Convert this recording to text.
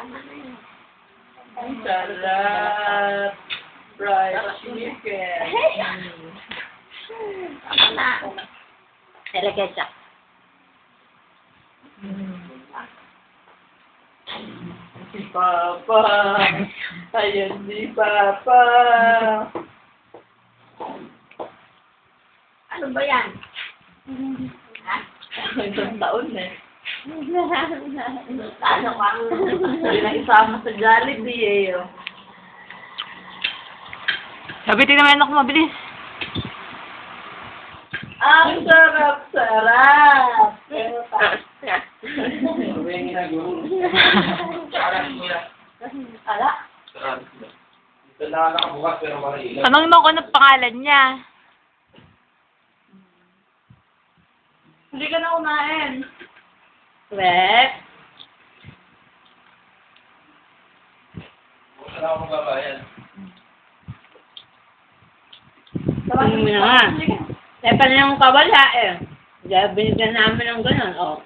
Ang sarap. Fried chicken. Tama na. Pero ketchup. Si Papa. Ayan si Papa. Ano ba yan? Ha? Isang taon eh. Ano bang? Hindi na isama sa Jollibee eh. Oh. Sabi, tingnan mo ako mabilis. Ang sarap-sarap. Ala? Tanong mo kung ano pangalan niya. Hindi ka na kumain. Wek? Tawagin mo na nga. Eh, pala yung kawala eh. Kaya binigyan namin ng gano'n. O,